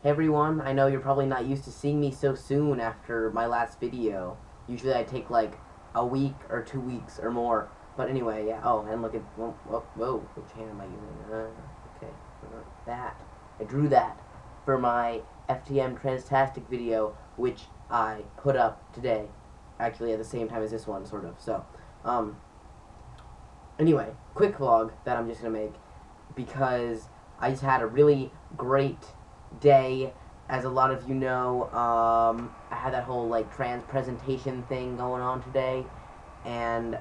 Hey everyone, I know you're probably not used to seeing me so soon after my last video. Usually I take like a week or 2 weeks or more. But anyway, yeah. Oh, and look at, whoa, which hand am I using? Okay, that. I drew that for my FTMTranstastic video, which I put up today. Actually at the same time as this one, sort of. So, anyway, quick vlog that I'm just gonna make because I just had a really great day. As a lot of you know, I had that whole like trans presentation thing going on today, and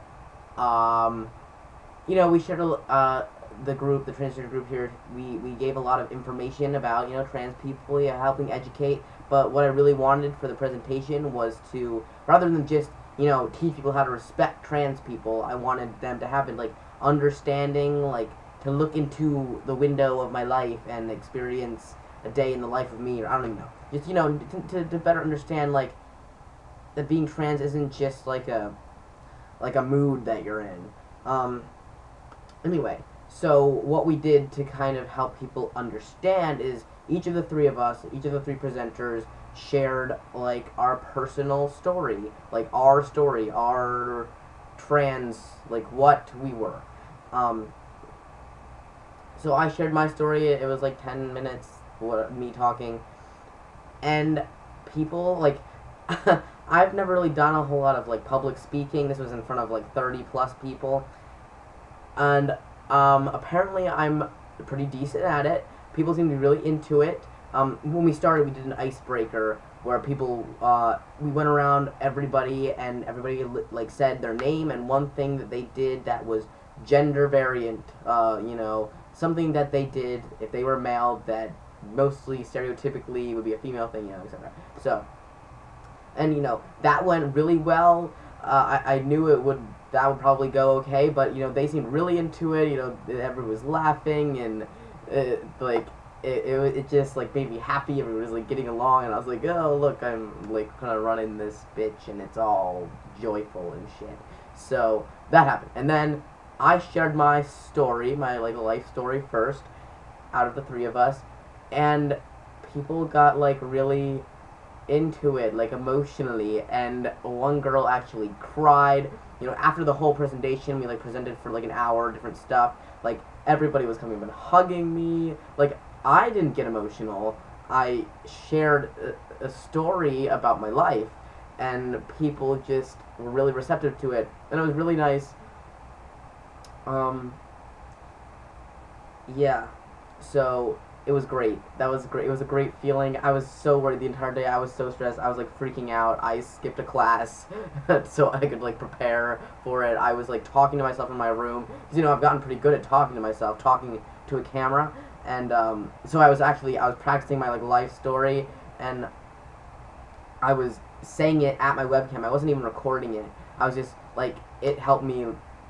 you know, we shared the group, the transgender group here. We gave a lot of information about, you know, trans people, yeah, helping educate. But what I really wanted for the presentation was to, rather than just, you know, teach people how to respect trans people, I wanted them to have it like understanding, like to look into the window of my life and experience a day in the life of me, or I don't even know. Just, you know, to better understand, like, that being trans isn't just like a mood that you're in. Anyway, so what we did to kind of help people understand is each of the three of us, each of the three presenters, shared like our personal story, like our story, our trans, like what we were. So I shared my story. It was like 10 minutes, me talking, and people like I've never really done a whole lot of like public speaking. This was in front of like 30 plus people, and apparently I'm pretty decent at it. People seem to be really into it. When we started, we did an icebreaker where people we went around everybody, and everybody like said their name and one thing that they did that was gender variant, you know, something that they did if they were male that mostly stereotypically would be a female thing, you know, etc. So, and you know, that went really well. I knew that would probably go okay, but you know, they seemed really into it. You know, everyone was laughing, and it just like made me happy. Everyone was like getting along, and I was like, oh look, I'm like kind of running this bitch, and it's all joyful and shit. So that happened, and then I shared my story, my like life story first, out of the three of us, and people got like really into it, like emotionally, and one girl actually cried. You know, after the whole presentation, we like presented for like an hour, different stuff. Like everybody was coming up and hugging me. Like I didn't get emotional. I shared a story about my life, and people just were really receptive to it, and it was really nice. Yeah, so it was great. That was great. It was a great feeling. I was so worried the entire day. I was so stressed. I was like freaking out. I skipped a class so I could like prepare for it. I was like talking to myself in my room because, you know, I've gotten pretty good at talking to myself, talking to a camera, and so I was practicing my like life story, and I was saying it at my webcam. I wasn't even recording it. I was just like, it helped me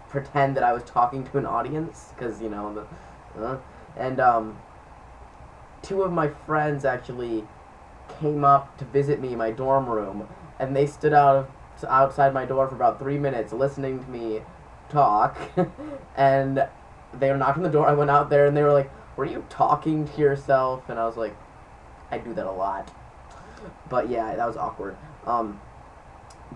pretend that I was talking to an audience, because, you know, and two of my friends actually came up to visit me in my dorm room, and they stood outside my door for about 3 minutes listening to me talk, and they were knocking on the door. I went out there, and they were like, were you talking to yourself? And I was like, I do that a lot. But yeah, that was awkward.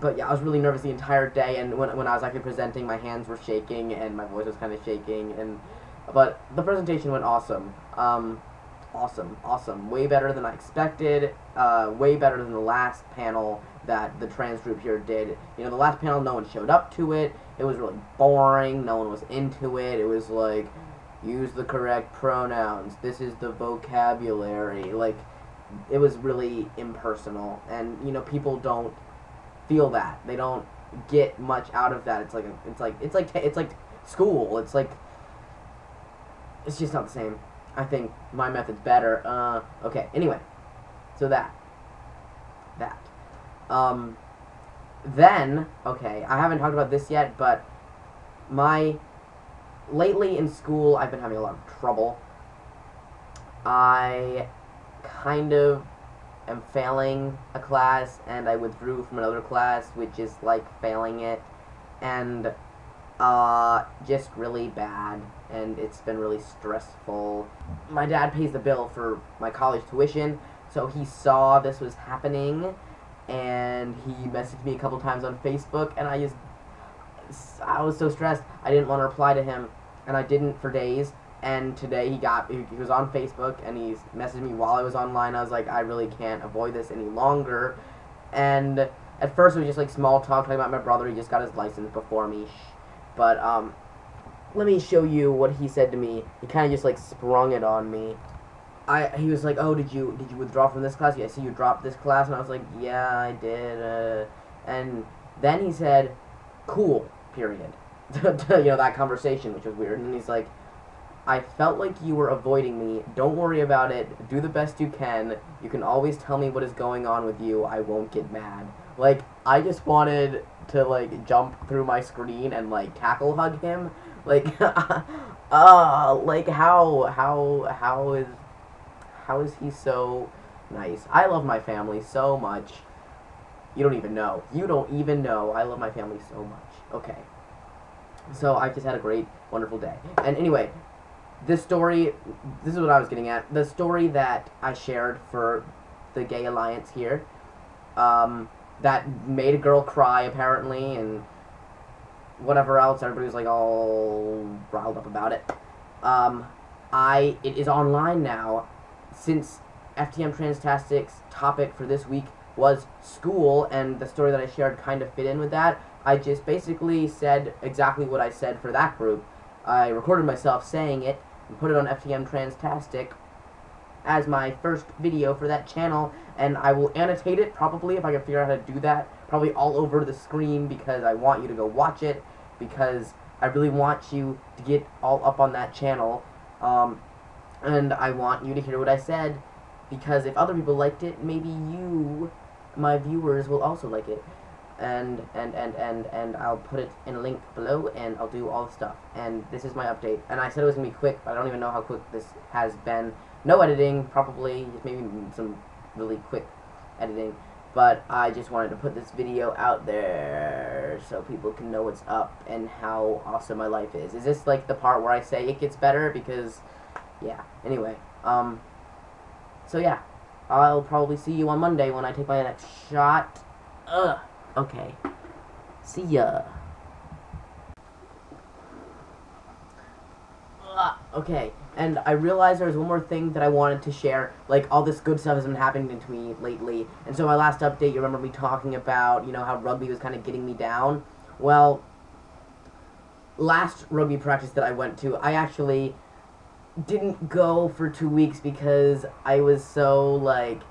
But yeah, I was really nervous the entire day, and when I was actually presenting, my hands were shaking, and my voice was kind of shaking, but the presentation went awesome. Awesome. Way better than I expected, way better than the last panel that the trans group here did. You know, the last panel, no one showed up to it. It was really boring. No one was into it. It was like, use the correct pronouns. This is the vocabulary. Like, it was really impersonal, and, you know, people don't feel that. They don't get much out of that. It's like school. It's just not the same. I think my method's better. Okay, anyway. So then, okay, I haven't talked about this yet, but lately in school, I've been having a lot of trouble. I kind of am failing a class, and I withdrew from another class, which is like failing it, and just really bad, and it's been really stressful. My dad pays the bill for my college tuition, So he saw this was happening, and he messaged me a couple times on Facebook, and I was so stressed. I didn't want to reply to him, and I didn't for days. And today he was on Facebook, and he messaged me while I was online. I was like, I really can't avoid this any longer. And at first it was just like small talk, talking about my brother. He just got his license before me. But let me show you what he said to me. He kind of just like sprung it on me. He was like, oh, did you withdraw from this class? Yeah, I see you dropped this class. And I was like, yeah, I did. And then he said, cool, period. You know, that conversation, which was weird. And he's like, I felt like you were avoiding me. Don't worry about it. Do the best you can. You can always tell me what is going on with you. I won't get mad. Like, I just wanted to, like, jump through my screen and, like, tackle hug him. Like, like, how is he so nice? I love my family so much. You don't even know. You don't even know. I love my family so much. Okay. So, I just had a great, wonderful day. And anyway, this story, this is what I was getting at. The story that I shared for the Gay Alliance here, that made a girl cry, apparently, and whatever else. Everybody was, like, all riled up about it. It is online now. Since FTMTranstastic's topic for this week was school, and the story that I shared kind of fit in with that, I just basically said exactly what I said for that group. I recorded myself saying it, and put it on FTMTranstastic as my first video for that channel, and I will annotate it, probably, if I can figure out how to do that, probably all over the screen, because I want you to go watch it, because I really want you to get all up on that channel, and I want you to hear what I said, because if other people liked it, maybe you, my viewers, will also like it. And I'll put it in a link below, and I'll do all the stuff. And this is my update. And I said it was going to be quick, but I don't even know how quick this has been. No editing, probably, just maybe some really quick editing. But I just wanted to put this video out there so people can know what's up and how awesome my life is. Is this like the part where I say it gets better? Because, yeah. Anyway, so yeah. I'll probably see you on Monday when I take my next shot. Okay. See ya. Okay, and I realized there was one more thing that I wanted to share. Like, all this good stuff has been happening to me lately. And so my last update, you remember me talking about, you know, how rugby was kind of getting me down? Well, last rugby practice that I went to, I actually didn't go for 2 weeks because I was so, like,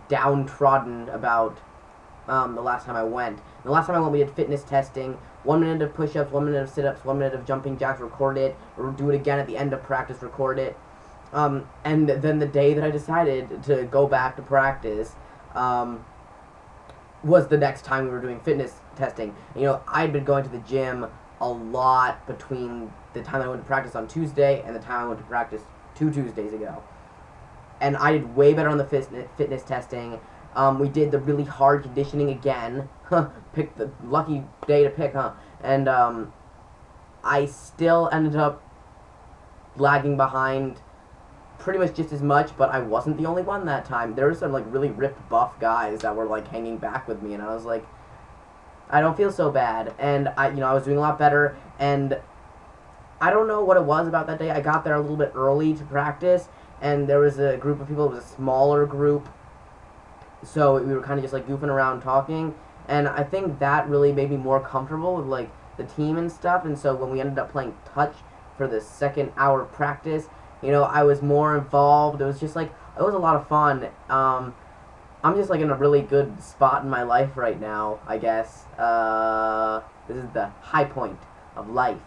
downtrodden about the last time I went. The last time I went, we did fitness testing. 1 minute of push-ups, 1 minute of sit-ups, 1 minute of jumping jacks, record it, or do it again at the end of practice, record it. And then the day that I decided to go back to practice was the next time we were doing fitness testing. You know, I'd been going to the gym a lot between the time I went to practice on Tuesday and the time I went to practice 2 Tuesdays ago. And I did way better on the fitness testing. We did the really hard conditioning again. Picked the lucky day to pick, huh? And I still ended up lagging behind pretty much just as much, but I wasn't the only one that time. There were some like really ripped, buff guys that were like hanging back with me, and I was like, I don't feel so bad. And I was doing a lot better, and I don't know what it was about that day. I got there a little bit early to practice, and there was a group of people. It was a smaller group. So we were kind of just like goofing around talking, and I think that really made me more comfortable with like the team and stuff. And so when we ended up playing touch for the second hour of practice, you know, I was more involved. It was just like, it was a lot of fun. I'm just like in a really good spot in my life right now, I guess. This is the high point of life.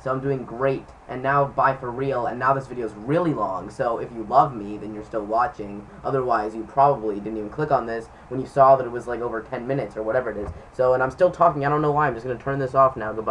So I'm doing great, and now bye for real, and now this video is really long, so if you love me, then you're still watching. Otherwise, you probably didn't even click on this when you saw that it was like over 10 minutes or whatever it is. So, and I'm still talking, I don't know why, I'm just going to turn this off now, goodbye.